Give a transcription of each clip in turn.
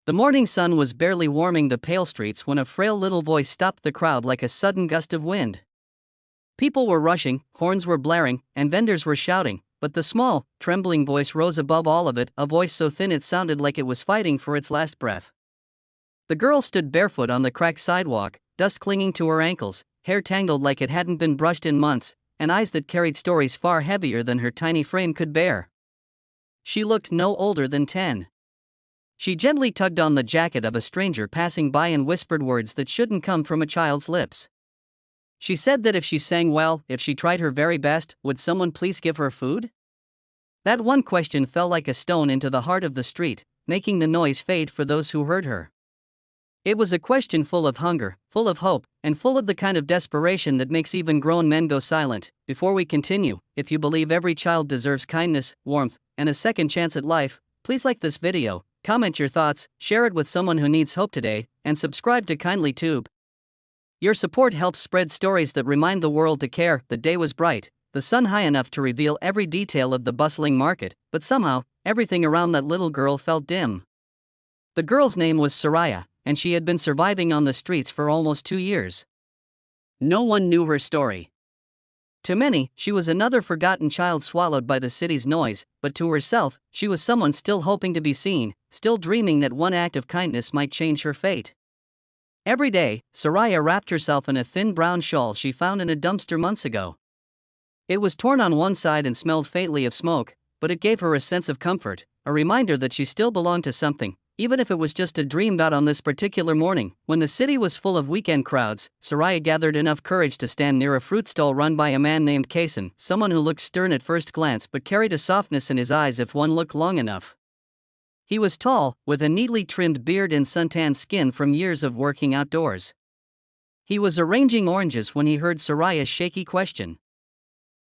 The morning sun was barely warming the pale streets when a frail little voice stopped the crowd like a sudden gust of wind. People were rushing, horns were blaring, and vendors were shouting, but the small, trembling voice rose above all of it, a voice so thin it sounded like it was fighting for its last breath. The girl stood barefoot on the cracked sidewalk, dust clinging to her ankles, hair tangled like it hadn't been brushed in months, and eyes that carried stories far heavier than her tiny frame could bear. She looked no older than 10. She gently tugged on the jacket of a stranger passing by and whispered words that shouldn't come from a child's lips. She said that if she sang well, if she tried her very best, would someone please give her food? That one question fell like a stone into the heart of the street, making the noise fade for those who heard her. It was a question full of hunger, full of hope, and full of the kind of desperation that makes even grown men go silent. Before we continue, if you believe every child deserves kindness, warmth, and a second chance at life, please like this video, comment your thoughts, share it with someone who needs hope today, and subscribe to Kindly Tube. Your support helps spread stories that remind the world to care. The day was bright, the sun high enough to reveal every detail of the bustling market, but somehow, everything around that little girl felt dim. The girl's name was Soraya, and she had been surviving on the streets for almost 2 years. No one knew her story. To many, she was another forgotten child swallowed by the city's noise, but to herself, she was someone still hoping to be seen, still dreaming that one act of kindness might change her fate. Every day, Soraya wrapped herself in a thin brown shawl she found in a dumpster months ago. It was torn on one side and smelled faintly of smoke, but it gave her a sense of comfort, a reminder that she still belonged to something, even if it was just a dream. On this particular morning, when the city was full of weekend crowds, Soraya gathered enough courage to stand near a fruit stall run by a man named Kaysen, someone who looked stern at first glance but carried a softness in his eyes if one looked long enough. He was tall, with a neatly trimmed beard and suntanned skin from years of working outdoors. He was arranging oranges when he heard Soraya's shaky question.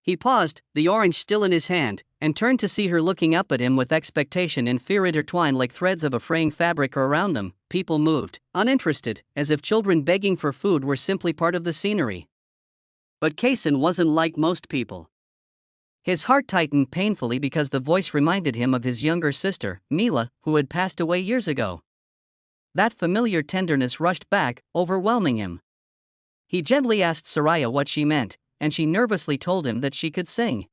He paused, the orange still in his hand, and turned to see her looking up at him with expectation and fear intertwined like threads of a fraying fabric around them. People moved, uninterested, as if children begging for food were simply part of the scenery. But Kaysen wasn't like most people. His heart tightened painfully because the voice reminded him of his younger sister, Mila, who had passed away years ago. That familiar tenderness rushed back, overwhelming him. He gently asked Soraya what she meant, and she nervously told him that she could sing.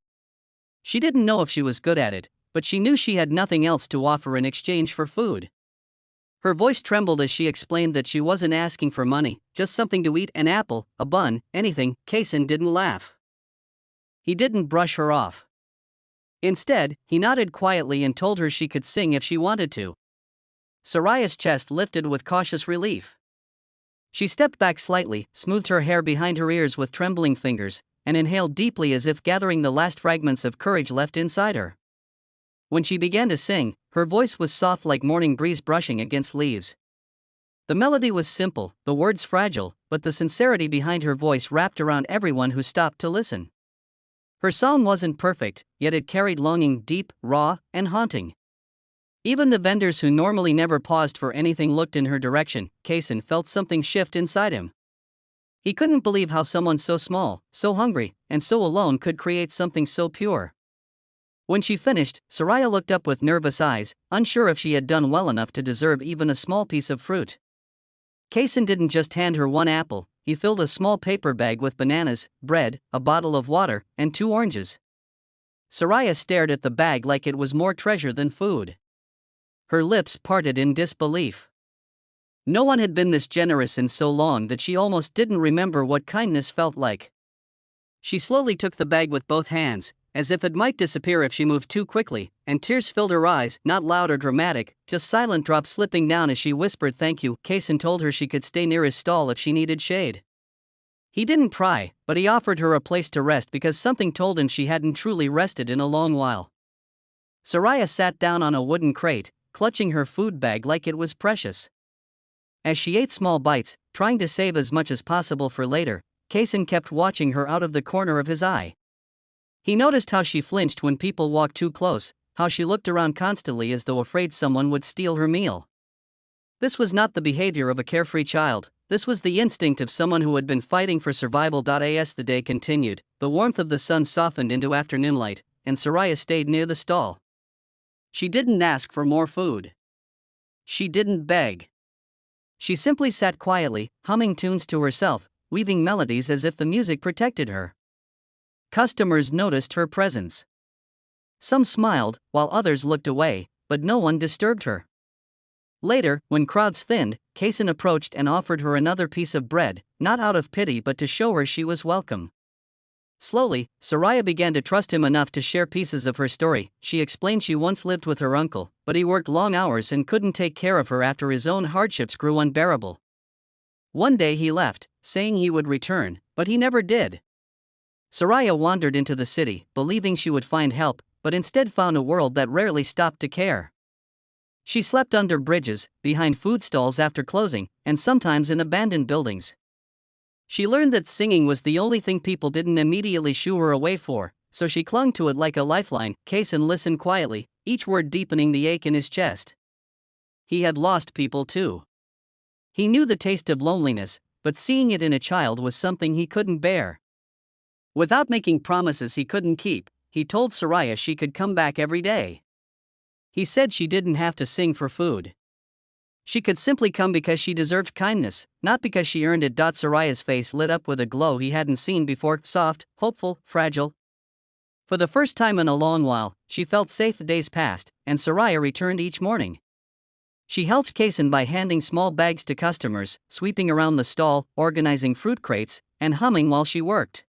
She didn't know if she was good at it, but she knew she had nothing else to offer in exchange for food. Her voice trembled as she explained that she wasn't asking for money, just something to eat, an apple, a bun, anything. Kaysen didn't laugh. He didn't brush her off. Instead, he nodded quietly and told her she could sing if she wanted to. Soraya's chest lifted with cautious relief. She stepped back slightly, smoothed her hair behind her ears with trembling fingers, and inhaled deeply as if gathering the last fragments of courage left inside her. When she began to sing, her voice was soft like morning breeze brushing against leaves. The melody was simple, the words fragile, but the sincerity behind her voice wrapped around everyone who stopped to listen. Her song wasn't perfect, yet it carried longing deep, raw, and haunting. Even the vendors who normally never paused for anything looked in her direction. Kaysen felt something shift inside him. He couldn't believe how someone so small, so hungry, and so alone could create something so pure. When she finished, Soraya looked up with nervous eyes, unsure if she had done well enough to deserve even a small piece of fruit. Kaysen didn't just hand her one apple, he filled a small paper bag with bananas, bread, a bottle of water, and 2 oranges. Soraya stared at the bag like it was more treasure than food. Her lips parted in disbelief. No one had been this generous in so long that she almost didn't remember what kindness felt like. She slowly took the bag with both hands, as if it might disappear if she moved too quickly, and tears filled her eyes, not loud or dramatic, just silent drops slipping down as she whispered thank you. Kaysen told her she could stay near his stall if she needed shade. He didn't pry, but he offered her a place to rest because something told him she hadn't truly rested in a long while. Soraya sat down on a wooden crate, clutching her food bag like it was precious. As she ate small bites, trying to save as much as possible for later, Kaysen kept watching her out of the corner of his eye. He noticed how she flinched when people walked too close, how she looked around constantly as though afraid someone would steal her meal. This was not the behavior of a carefree child, this was the instinct of someone who had been fighting for survival. As the day continued, the warmth of the sun softened into afternoon light, and Soraya stayed near the stall. She didn't ask for more food. She didn't beg. She simply sat quietly, humming tunes to herself, weaving melodies as if the music protected her. Customers noticed her presence. Some smiled, while others looked away, but no one disturbed her. Later, when crowds thinned, Kaysen approached and offered her another piece of bread, not out of pity but to show her she was welcome. Slowly, Soraya began to trust him enough to share pieces of her story. She explained she once lived with her uncle, but he worked long hours and couldn't take care of her after his own hardships grew unbearable. One day he left, saying he would return, but he never did. Soraya wandered into the city, believing she would find help, but instead found a world that rarely stopped to care. She slept under bridges, behind food stalls after closing, and sometimes in abandoned buildings. She learned that singing was the only thing people didn't immediately shoo her away for, so she clung to it like a lifeline. Kaysen listened quietly, each word deepening the ache in his chest. He had lost people too. He knew the taste of loneliness, but seeing it in a child was something he couldn't bear. Without making promises he couldn't keep, he told Soraya she could come back every day. He said she didn't have to sing for food. She could simply come because she deserved kindness, not because she earned it. Soraya's face lit up with a glow he hadn't seen before, soft, hopeful, fragile. For the first time in a long while, she felt safe. Days passed, and Soraya returned each morning. She helped Kaysen by handing small bags to customers, sweeping around the stall, organizing fruit crates, and humming while she worked.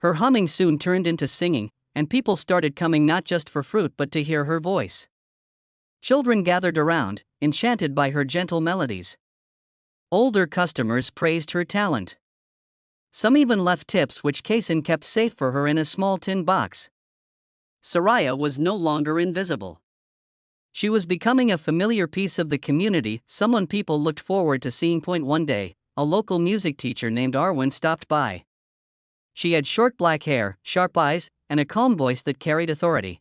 Her humming soon turned into singing, and people started coming not just for fruit but to hear her voice. Children gathered around, enchanted by her gentle melodies. Older customers praised her talent. Some even left tips which Kaysen kept safe for her in a small tin box. Soraya was no longer invisible. She was becoming a familiar piece of the community, someone people looked forward to seeing. One day, a local music teacher named Arwen stopped by. She had short black hair, sharp eyes, and a calm voice that carried authority.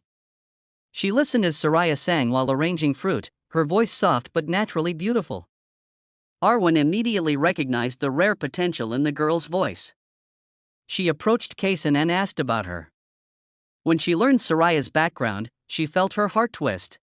She listened as Soraya sang while arranging fruit, her voice soft but naturally beautiful. Arwen immediately recognized the rare potential in the girl's voice. She approached Kaysen and asked about her. When she learned Soraya's background, she felt her heart twist.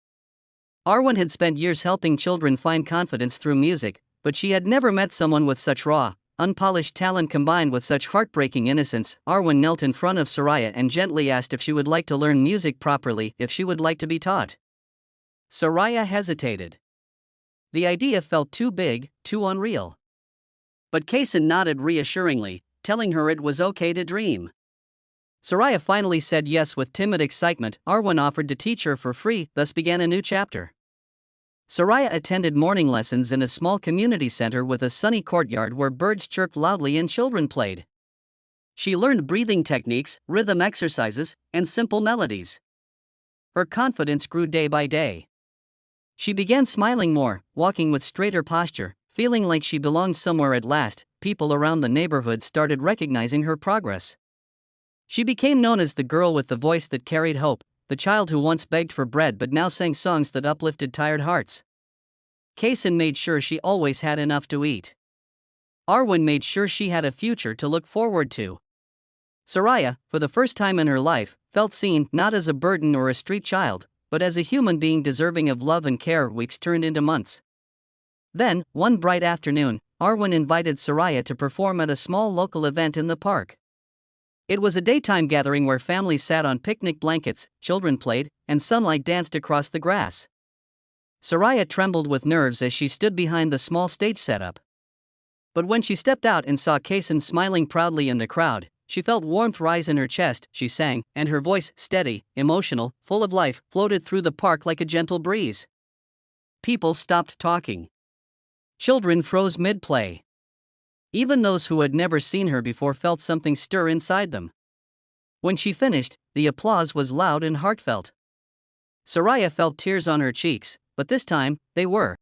Arwen had spent years helping children find confidence through music, but she had never met someone with such raw, unpolished talent combined with such heartbreaking innocence. Arwen knelt in front of Soraya and gently asked if she would like to learn music properly, if she would like to be taught. Soraya hesitated. The idea felt too big, too unreal. But Kaysen nodded reassuringly, telling her it was okay to dream. Soraya finally said yes with timid excitement. Arwen offered to teach her for free, thus began a new chapter. Soraya attended morning lessons in a small community center with a sunny courtyard where birds chirped loudly and children played. She learned breathing techniques, rhythm exercises, and simple melodies. Her confidence grew day by day. She began smiling more, walking with straighter posture, feeling like she belonged somewhere at last. People around the neighborhood started recognizing her progress. She became known as the girl with the voice that carried hope, the child who once begged for bread but now sang songs that uplifted tired hearts. Kaysen made sure she always had enough to eat. Arwen made sure she had a future to look forward to. Soraya, for the first time in her life, felt seen not as a burden or a street child, but as a human being deserving of love and care. Weeks turned into months. Then, one bright afternoon, Arwen invited Soraya to perform at a small local event in the park. It was a daytime gathering where families sat on picnic blankets, children played, and sunlight danced across the grass. Soraya trembled with nerves as she stood behind the small stage setup. But when she stepped out and saw Kaysen smiling proudly in the crowd, she felt warmth rise in her chest. She sang, and her voice, steady, emotional, full of life, floated through the park like a gentle breeze. People stopped talking. Children froze mid-play. Even those who had never seen her before felt something stir inside them. When she finished, the applause was loud and heartfelt. Soraya felt tears on her cheeks, but this time, they were